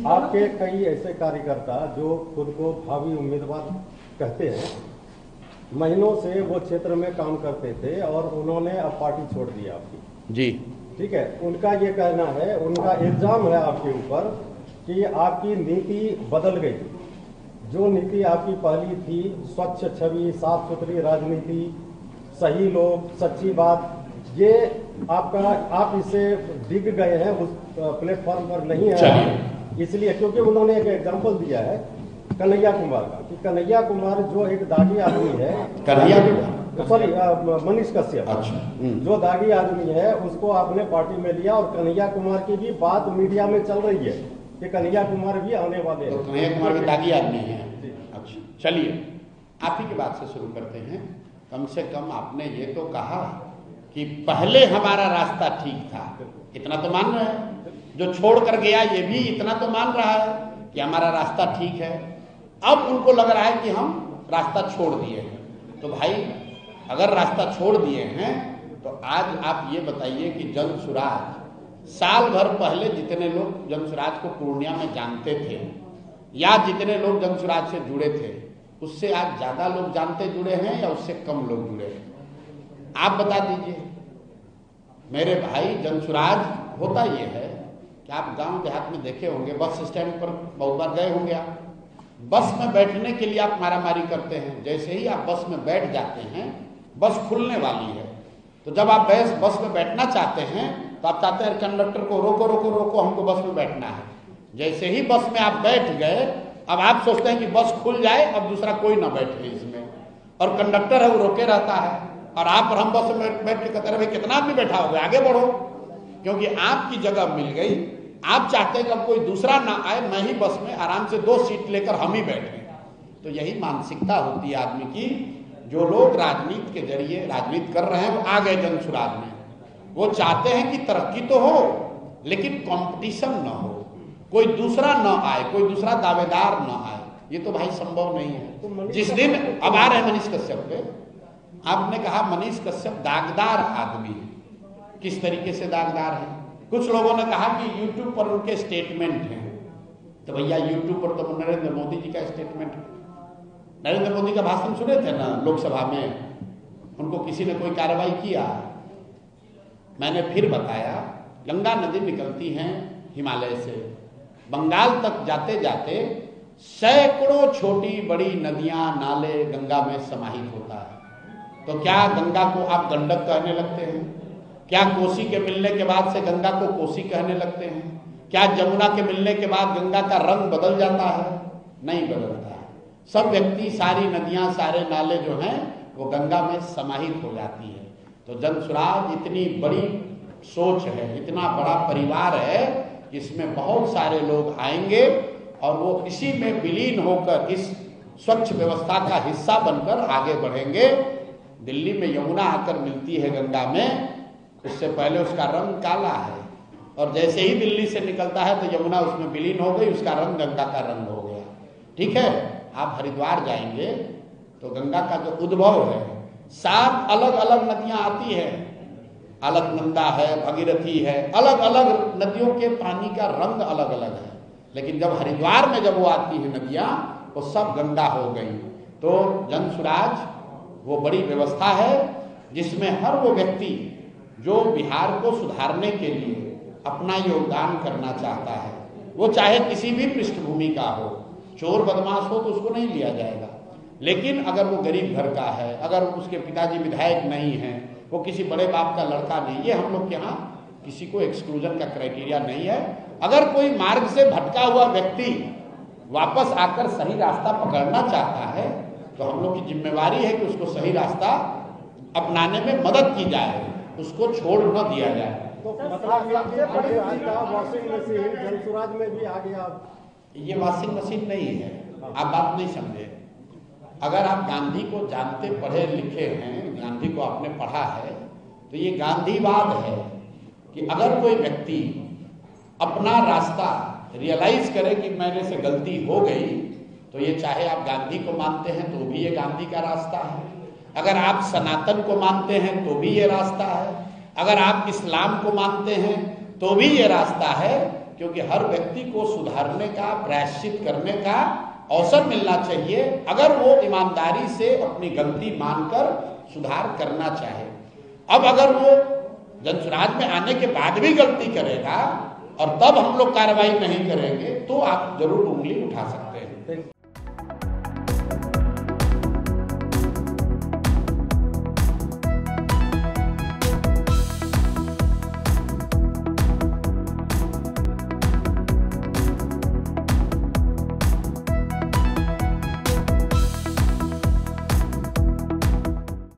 आपके कई ऐसे कार्यकर्ता जो खुद को भावी उम्मीदवार कहते हैं, महीनों से वो क्षेत्र में काम करते थे और उन्होंने अब पार्टी छोड़ दी आपकी जी। ठीक है, उनका ये कहना है, उनका इल्जाम है आपके ऊपर कि आपकी नीति बदल गई। जो नीति आपकी पहली थी, स्वच्छ छवि, साफ सुथरी राजनीति, सही लोग, सच्ची बात, ये आपका आप इससे डिग गए हैं, उस प्लेटफॉर्म पर नहीं है। इसलिए क्योंकि उन्होंने एक एग्जांपल दिया है कन्हैया कुमार का कि कन्हैया कुमार जो एक दागी आदमी है, मनीष कश्यप, अच्छा, जो दागी आदमी है उसको आपने पार्टी में लिया और कन्हैया कुमार की भी बात मीडिया में चल रही है कि कन्हैया कुमार भी आने वाले हैं। तो कन्हैया कुमार भी दागी आदमी है। अच्छा, चलिए आप ही की बात से शुरू करते हैं। कम से कम आपने ये तो कहा कि पहले हमारा रास्ता ठीक था, इतना तो मान रहे हैं। जो छोड़ कर गया ये भी इतना तो मान रहा है कि हमारा रास्ता ठीक है। अब उनको लग रहा है कि हम रास्ता छोड़ दिए हैं। तो भाई अगर रास्ता छोड़ दिए हैं तो आज आप ये बताइए कि जनसुराज, साल भर पहले जितने लोग जनसुराज को पूर्णिया में जानते थे या जितने लोग जनसुराज से जुड़े थे, उससे आज ज्यादा लोग जानते जुड़े हैं या उससे कम लोग जुड़े हैं? आप बता दीजिए मेरे भाई। जनसुराज होता ये है कि आप गांव देहात में देखे होंगे, बस स्टैंड पर बहुत बार गए होंगे आप। बस में बैठने के लिए आप मारामारी करते हैं। जैसे ही आप बस में बैठ जाते हैं, बस खुलने वाली है, तो जब आप बस में बैठना चाहते हैं तो आप चाहते हैं कंडक्टर को रोको रोको रोको, हमको बस में बैठना है। जैसे ही बस में आप बैठ गए, अब आप सोचते हैं कि बस खुल जाए, अब दूसरा कोई ना बैठे इसमें, और कंडक्टर है वो रोके रहता है, और आप और हम बस में बैठ के कहते हैं भाई कितना आदमी बैठा होगा, आगे बढ़ो, क्योंकि आपकी जगह मिल गई। आप चाहते हैं कि अब कोई दूसरा ना आए, मैं ही बस में आराम से 2 सीट लेकर हम ही बैठे। तो यही मानसिकता होती है आदमी की। जो लोग राजनीति के जरिए राजनीति कर रहे हैं वो आ गए जनसुराज में। वो चाहते हैं कि तरक्की तो हो लेकिन कंपटीशन ना हो, कोई दूसरा ना आए, कोई दूसरा दावेदार ना आए। ये तो भाई संभव नहीं है। जिस दिन अब आ रहे हैं मनीष कश्यप पे, आपने कहा मनीष कश्यप दागदार आदमी है। किस तरीके से दागदार है? कुछ लोगों ने कहा कि यूट्यूब पर उनके स्टेटमेंट हैं। तो भैया यूट्यूब पर तो नरेंद्र मोदी जी का स्टेटमेंट है। नरेंद्र मोदी का भाषण सुने थे ना लोकसभा में, उनको किसी ने कोई कार्रवाई किया? मैंने फिर बताया, गंगा नदी निकलती हैं हिमालय से, बंगाल तक जाते जाते सैकड़ों छोटी बड़ी नदियां नाले गंगा में समाहित होता है। तो क्या गंगा को आप गंडक कहने लगते हैं? क्या कोसी के मिलने के बाद से गंगा को कोसी कहने लगते हैं? क्या जमुना के मिलने के बाद गंगा का रंग बदल जाता है? नहीं बदलता है। सब व्यक्ति, सारी नदियां, सारे नाले जो हैं वो गंगा में समाहित हो जाती है। तो जनसुराज इतनी बड़ी सोच है, इतना बड़ा परिवार है, जिसमें बहुत सारे लोग आएंगे और वो इसी में विलीन होकर इस स्वच्छ व्यवस्था का हिस्सा बनकर आगे बढ़ेंगे। दिल्ली में यमुना आकर मिलती है गंगा में, उससे पहले उसका रंग काला है, और जैसे ही दिल्ली से निकलता है तो यमुना उसमें विलीन हो गई, उसका रंग गंगा का रंग हो गया। ठीक है, आप हरिद्वार जाएंगे तो गंगा का जो उद्भव है, 7 अलग अलग नदियां आती है, अलकनंदा है, भगीरथी है, अलग अलग नदियों के पानी का रंग अलग अलग है। लेकिन जब हरिद्वार में जब वो आती है नदियां, वो सब गंगा हो गई। तो जनसुराज वो बड़ी व्यवस्था है जिसमें हर वो व्यक्ति जो बिहार को सुधारने के लिए अपना योगदान करना चाहता है, वो चाहे किसी भी पृष्ठभूमि का हो, चोर बदमाश हो तो उसको नहीं लिया जाएगा, लेकिन अगर वो गरीब घर का है, अगर उसके पिताजी विधायक नहीं है, वो किसी बड़े बाप का लड़का नहीं, ये हम लोग के यहाँ किसी को एक्सक्लूजन का क्राइटेरिया नहीं है। अगर कोई मार्ग से भटका हुआ व्यक्ति वापस आकर सही रास्ता पकड़ना चाहता है तो हम लोग की जिम्मेवारी है कि उसको सही रास्ता अपनाने में मदद की जाए, उसको छोड़ न दिया जाए। तो वॉशिंग मशीन जनसुराज में भी आ गया। ये वॉशिंग मशीन नहीं है, आप बात नहीं समझे। अगर आप गांधी को जानते पढ़े लिखे हैं, गांधी को आपने पढ़ा है, तो ये गांधीवाद है कि अगर कोई व्यक्ति अपना रास्ता रियलाइज करे कि मेरे से गलती हो गई, तो ये चाहे आप गांधी को मानते हैं तो भी ये गांधी का रास्ता है, अगर आप सनातन को मानते हैं तो भी ये रास्ता है, अगर आप इस्लाम को मानते हैं तो भी ये रास्ता है क्योंकि हर व्यक्ति को सुधारने का, प्रायश्चित करने का अवसर मिलना चाहिए, अगर वो ईमानदारी से अपनी गलती मानकर सुधार करना चाहे। अब अगर वो जनसुराज में आने के बाद भी गलती करेगा और तब हम लोग कार्रवाई नहीं करेंगे तो आप जरूर उंगली उठा सकते हैं।